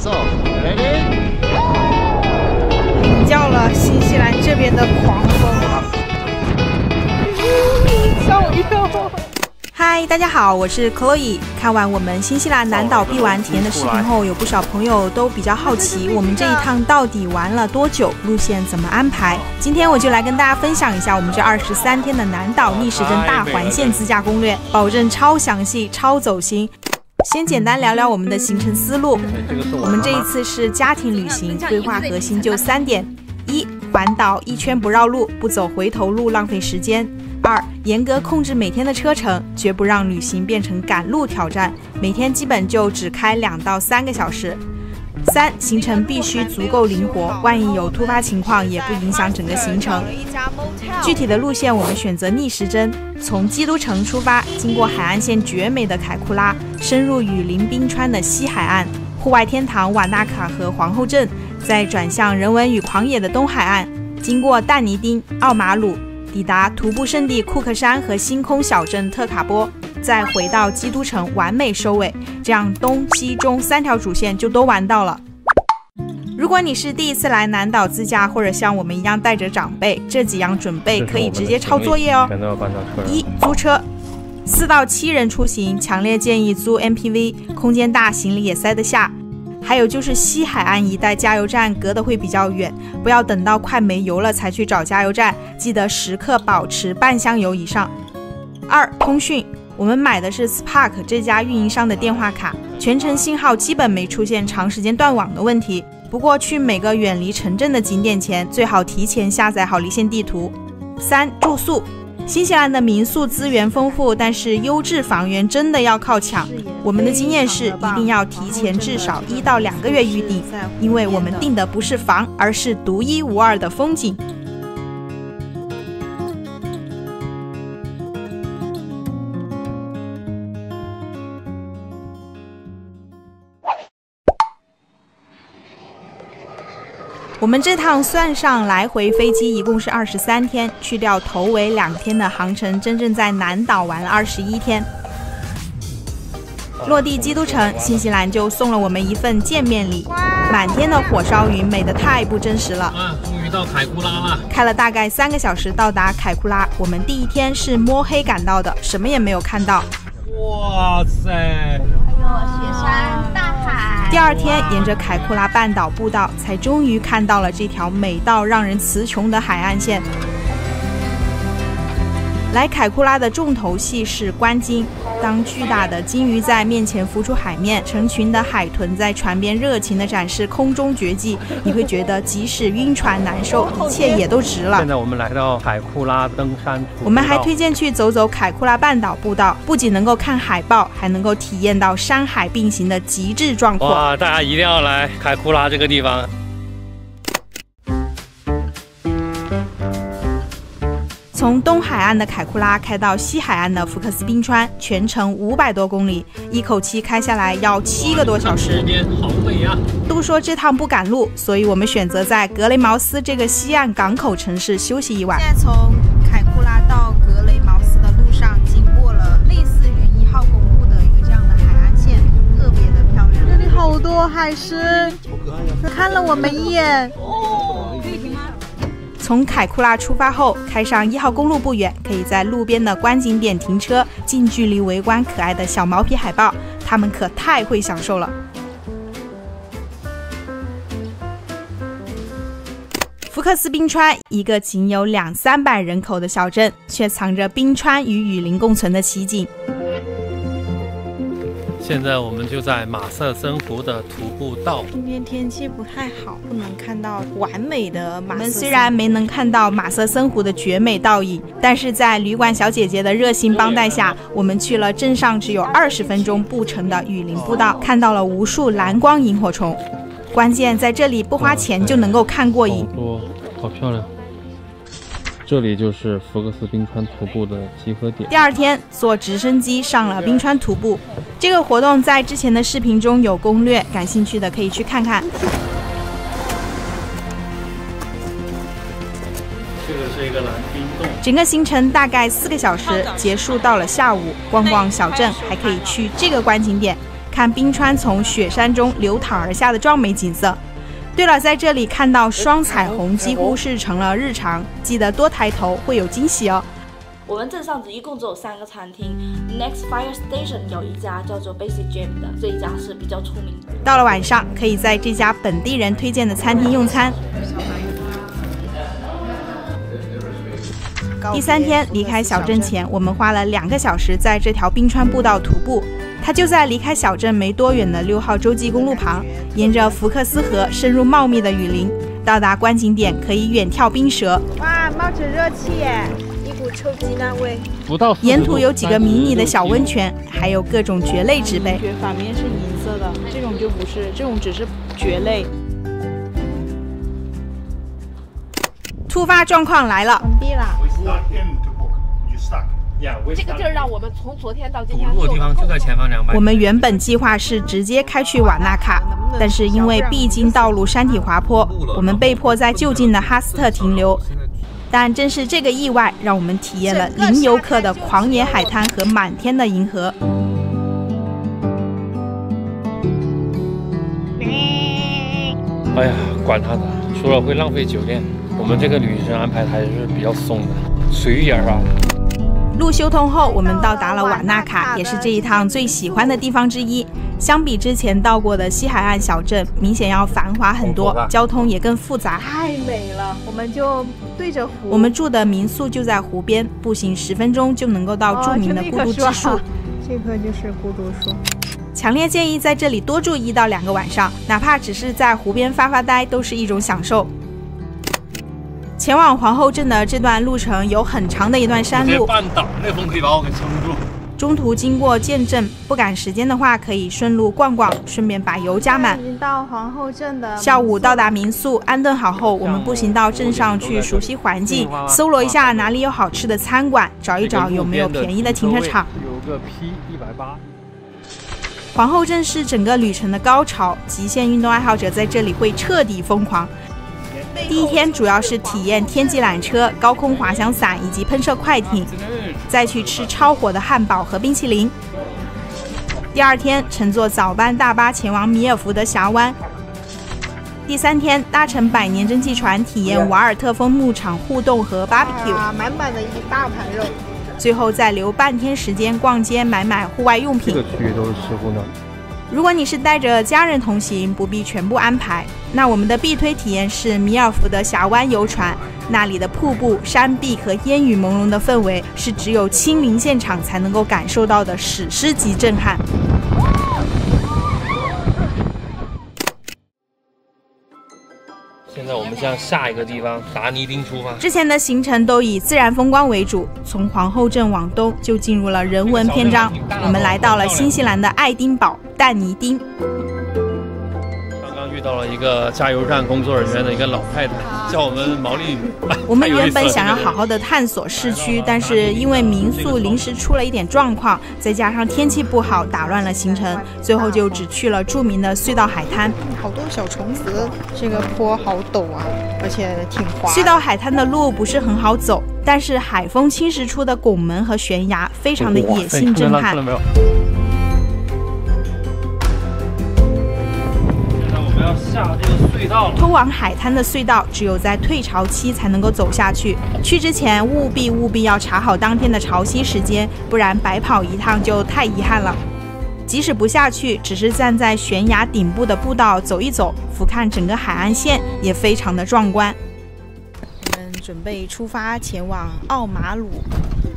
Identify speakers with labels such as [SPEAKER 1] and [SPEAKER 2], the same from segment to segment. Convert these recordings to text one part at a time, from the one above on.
[SPEAKER 1] So, ready?
[SPEAKER 2] 领教了新西兰这边的狂风啊！吓我一跳！嗨，大家好，我是 Chloe。看完我们新西兰南岛必玩体验的视频后，有不少朋友都比较好奇，我们这一趟到底玩了多久，路線怎麼安排？今天我就來跟大家分享一下我們這23天的南島逆時針大環線自駕攻略，保證超詳細、超走心。先簡單聊聊我們的行程思路。我們這一次是家庭旅行，規劃核心就3點：一、環島一圈不繞路，不走回頭路浪費時間；2、嚴格控制每天的車程，絕不讓旅行變成趕路挑戰，每天基本就只開2到3個小時；3、行程必須足夠靈活，萬一有突發情況也不影響整個行程。具體的路線我們選擇逆時針，從基督城出發，經過海岸線絕美的凱庫拉，深入雨林冰川的西海岸，戶外天堂瓦納卡和皇後鎮，再轉向人文與狂野的東海岸，經過但尼丁、奧馬魯，抵達徒步聖地庫克山和星空小鎮特卡波，再回到基督城完美收尾，這樣東西中3條主線就都玩到了。如果你是第一次來南島自駕，或者像我們一樣帶着長輩，這幾樣準備可以直接抄作業哦。1、租車，4到7人出行，強烈建議租 MPV， 空間大，行李也塞得下。還有就是西海岸一帶加油站隔得會比較遠，不要等到快沒油了才去找加油站，記得時刻保持半箱油以上。2、通訊，我們買的是 Spark 這家運營商的電話卡，全程信號基本沒出現長時間斷網的問題。不過去每個遠離城鎮的景點前，最好提前下載好離線地圖。3、住宿，新西蘭的民宿資源豐富，但是優質房源真的要靠搶。我們的經驗是，一定要提前至少1到2個月預訂，因為我們訂的不是房，而是獨一無二的風景。我們這趟算上來回飛機，一共是23天，去掉頭尾2天的航程，真正在南島玩了21天。落地基督城，新西蘭就送了我們一份見面禮，滿天的火燒雲，美得太不真實了。
[SPEAKER 3] 終於到凱庫拉了，
[SPEAKER 2] 開了大概3個小時到達凱庫拉。我們第一天是摸黑趕到的，什麼也沒有看到。
[SPEAKER 3] 哇塞！
[SPEAKER 4] 哎呦，雪山大海。
[SPEAKER 2] 第2天沿着凱庫拉半島步道，才終於看到了這條美到讓人詞窮的海岸線。來凱庫拉的重頭戲是觀鯨，當巨大的鯨魚在面前浮出海面，成群的海豚在船邊熱情地展示空中絕技，你會覺得即使暈船難受，一切也都值了。
[SPEAKER 3] 現在我們來到凱庫拉登山，
[SPEAKER 2] 我們還推薦去走走凱庫拉半島步道，不僅能夠看海豹，還能夠體驗到山海並行的極致壯闊。
[SPEAKER 3] 哇，大家一定要來凱庫拉這個地方。
[SPEAKER 2] 從東海岸的凱庫拉開到西海岸的福克斯冰川，全程500多公里，一口氣開下來要7個多小時。
[SPEAKER 3] 好美啊！
[SPEAKER 2] 都說這趟不趕路，所以我們選擇在格雷茅斯這個西岸港口城市休息一晚。現在從凱庫拉到格雷茅斯的路上，經過了類似於1號公路的一個這樣的海岸線，特別的漂亮。這裡好多海參，看了我們一眼。從凱庫拉出發後，開上1號公路不遠，可以在路邊的觀景點停車，近距離圍觀可愛的小毛皮海豹，它們可太會享受了。福克斯冰川，一個僅有200-300人口的小鎮，卻藏着冰川與雨林共存的奇景。
[SPEAKER 3] 現在我們就在馬瑟森湖的徒步道。
[SPEAKER 2] 今天天氣不太好，不能看到完美的馬瑟森湖。我們雖然沒能看到馬瑟森湖的絕美倒影，但是在旅館小姐姐的熱心幫帶下，我們去了鎮上只有20分鐘步程的雨林步道，看到了無數藍光螢火蟲。關鍵在這裡不花錢就能夠看過癮。
[SPEAKER 3] 好漂亮。這裡就是福克斯冰川徒步的集合點。第
[SPEAKER 2] 2天坐直升機上了冰川徒步，這個活動在之前的視頻中有攻略，感興趣的可以去看看。
[SPEAKER 3] 這個是一個藍冰洞。
[SPEAKER 2] 整個行程大概4個小時，結束到了下午，逛逛小鎮，還可以去這個觀景點。看冰川從雪山中流淌而下的壯美景色。对了，在這裡看到雙彩虹幾乎是成了日常，記得多抬頭，會有驚喜哦。
[SPEAKER 1] 我們鎮上一共只有3個餐廳 ，Next Fire Station 有一家叫做 Basic Jam 的，這一家是比較出名的。
[SPEAKER 2] 到了晚上，可以在這家本地人推薦的餐廳用餐。第3天離開小鎮前，我們花了2個小時在這條冰川步道徒步。它就在離開小鎮沒多遠的6號洲際公路旁，沿着福克斯河深入茂密的雨林，到達觀景點可以遠眺冰舌。哇，冒着熱氣耶！一股臭雞蛋味。沿途有幾個迷你的小溫泉，還有各種蕨類植被。
[SPEAKER 5] 反面是銀色的，這種就不是，這種只是蕨類。
[SPEAKER 2] 突發狀況來了。
[SPEAKER 5] 完畢了。
[SPEAKER 6] 這個地兒讓我們從昨天到今天。
[SPEAKER 3] 堵路的地方就在前方200。
[SPEAKER 2] 我們原本計劃是直接開去瓦納卡，但是因為必經道路山體滑坡，我們被迫在就近的哈斯特停留。但正是這個意外，讓我們體驗了零遊客的狂野海灘和滿天的銀河。
[SPEAKER 3] 哎呀，管他的，除了會浪費酒店，我們這個旅程安排還是比較鬆的，隨遇而安。
[SPEAKER 2] 路修通後，我們到達了瓦納卡，也是這一趟最喜歡的地方之一。相比之前到過的西海岸小鎮，明顯要繁華很多，交通也更複雜。
[SPEAKER 5] 太美了，我們就对着湖。
[SPEAKER 2] 我們住的民宿就在湖邊，步行10分鐘就能夠到著名的孤獨之樹。
[SPEAKER 5] 這棵就是孤獨樹。
[SPEAKER 2] 強烈建議在這裡多住1到2個晚上，哪怕只是在湖邊發發呆，都是一種享受。前往皇後鎮的這段路程有很長的一段山路，
[SPEAKER 3] 半島那風可以把我給撐住。
[SPEAKER 2] 中途經過建鎮，不趕時間的話可以順路逛逛，順便把油加滿。
[SPEAKER 5] 已經到皇後鎮的
[SPEAKER 2] 下午到達民宿，安頓好後，我們步行到鎮上去熟悉環境，搜羅一下哪裡有好吃的餐館，找一找有沒有便宜的停車場。
[SPEAKER 3] 有個 P180。
[SPEAKER 2] 皇後鎮是整個旅程的高潮，極限運動愛好者在這裡會徹底瘋狂。第1天主要是體驗天際纜車、高空滑翔傘以及噴射快艇，再去吃超火的漢堡和冰淇淋。第2天乘坐早班大巴前往米爾福德峽灣。第3天搭乘百年蒸汽船體驗瓦爾特風牧場互動和 barbecue，
[SPEAKER 5] 滿滿的一大盤肉。
[SPEAKER 2] 最後再留半天時間逛街買戶外用品。
[SPEAKER 3] 這個區域都是吃乎呢。
[SPEAKER 2] 如果你是帶着家人同行，不必全部安排。那我們的必推體驗是米爾福德峽灣遊船，那裡的瀑布、山壁和煙雨朦朧的氛圍，是只有親臨現場才能夠感受到的史詩級震撼。
[SPEAKER 3] 现在我們向下一個地方達尼丁出發。
[SPEAKER 2] 之前的行程都以自然風光為主，從皇後鎮往東就進入了人文篇章。我們來到了新西蘭的愛丁堡但尼丁。
[SPEAKER 3] 剛剛遇到了一個加油站工作人員的一個老太太，叫我們毛利。
[SPEAKER 2] 我們原本想要好好的探索市區，但是因為民宿臨時出了一點狀況，再加上天氣不好，打亂了行程，最後就只去了著名的隧道海灘。
[SPEAKER 5] 好多小蟲子，這個坡好陡啊，而且挺滑。
[SPEAKER 2] 隧道海灘的路不是很好走，但是海風侵蝕出的拱門和懸崖非常的野性震撼。
[SPEAKER 3] 下這個隧道，
[SPEAKER 2] 通往海灘的隧道只有在退潮期才能夠走下去。去之前務必要查好當天的潮汐時間，不然白跑一趟就太遺憾了。即使不下去，只是站在懸崖頂部的步道走一走，俯瞰整個海岸線，也非常的壯觀。
[SPEAKER 5] 我們準備出發前往奧馬魯。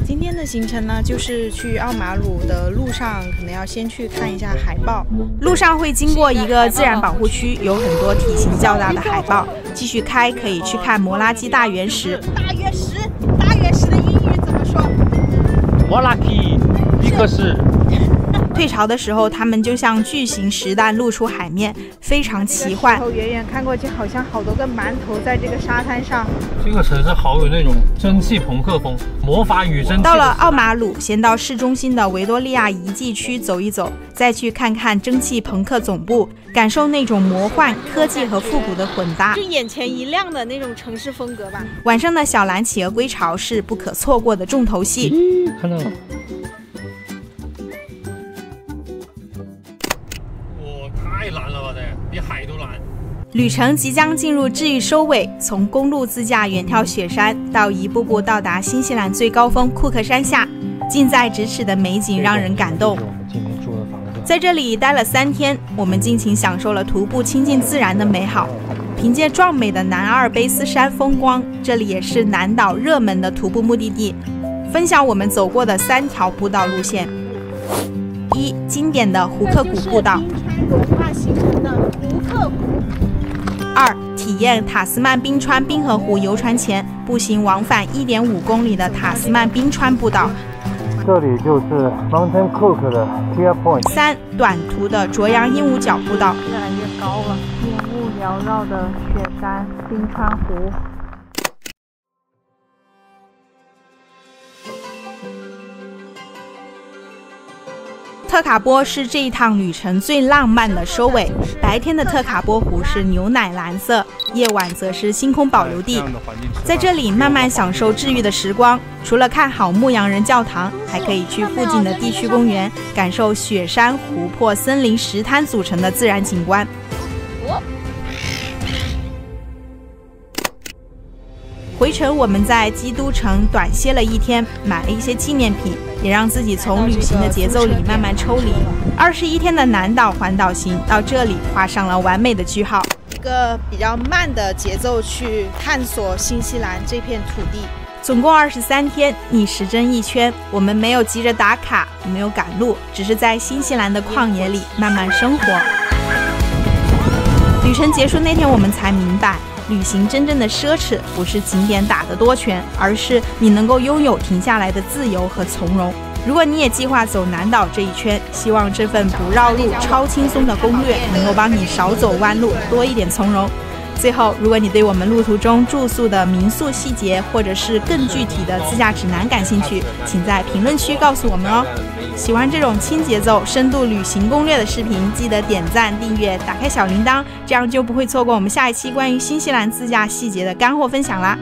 [SPEAKER 5] 今天的行程呢，就是去奧馬魯的路上，可能要先去看一下海豹。
[SPEAKER 2] 路上會經過一個自然保護區，有很多體型較大的海豹。繼續開可以去看摩拉基大原石。
[SPEAKER 5] 大原石的英語怎麼說？
[SPEAKER 3] 摩拉基，一個是。
[SPEAKER 2] 退潮的時候，它們就像巨型石蛋露出海面，非常奇幻。
[SPEAKER 5] 遠遠看過去，好像好多個饅頭在這個沙灘上。
[SPEAKER 3] 這個城市好有那種蒸汽朋克風，魔法與蒸汽。
[SPEAKER 2] 到了奧馬魯，先到市中心的維多利亞遺跡區走一走，再去看看蒸汽朋克總部，感受那種魔幻、科技和復古的混搭，
[SPEAKER 5] 就眼前一亮的那種城市風格吧。
[SPEAKER 2] 晚上的小藍企鵝歸巢是不可錯過的重頭戲。
[SPEAKER 3] 看到了。
[SPEAKER 2] 旅程即將進入治癒收尾，從公路自駕遠眺雪山，到一步步到達新西蘭最高峰庫克山下，近在咫尺的美景讓人感動。在這裡待了3天，我們盡情享受了徒步親近自然的美好。憑借壯美的南阿爾卑斯山風光，這裡也是南島熱門的徒步目的地。分享我們走過的3條步道路線：1、經典的胡克谷步道；
[SPEAKER 4] 文化形成的胡克谷
[SPEAKER 2] ；2、體驗塔斯曼冰川冰河湖遊船前步行往返1.5公里的塔斯曼冰川步道。
[SPEAKER 3] 這裡就是 Mountain Cook 的 Pier Point。
[SPEAKER 2] 3、短途的卓陽鸚鵡角步道。
[SPEAKER 5] 越来越高了，烟霧缭繞的雪山冰川湖。
[SPEAKER 2] 特卡波是這一趟旅程最浪漫的收尾。白天的特卡波湖是牛奶藍色，夜晚則是星空保留地。在這裡慢慢享受治癒的時光，除了看好牧羊人教堂，還可以去附近的地區公園，感受雪山、湖泊、森林、石灘組成的自然景觀。回程我們在基督城短歇了1天，買了一些紀念品，也讓自己從旅行的節奏裡慢慢抽離。21天的南島環島行到這裡畫上了完美的句號。
[SPEAKER 5] 一個比較慢的節奏去探索新西蘭這片土地。
[SPEAKER 2] 總共23天，逆時針1圈。我們沒有急着打卡，沒有趕路，只是在新西蘭的曠野裡慢慢生活。旅程結束那天，我們才明白，旅行真正的奢侈不是景點打得多全，而是你能夠擁有停下來的自由和從容。如果你也計劃走南島這一圈，希望這份不繞路、超輕鬆的攻略能夠幫你少走彎路，多一點從容。最後，如果你對我們路途中住宿的民宿細節，或者是更具體的自駕指南感興趣，請在評論區告訴我們哦。喜歡這種輕節奏、深度旅行攻略的視頻，記得點讚、訂閱、打開小鈴鐺，這樣就不會錯過我們下一期關於新西蘭自駕細節的乾貨分享啦。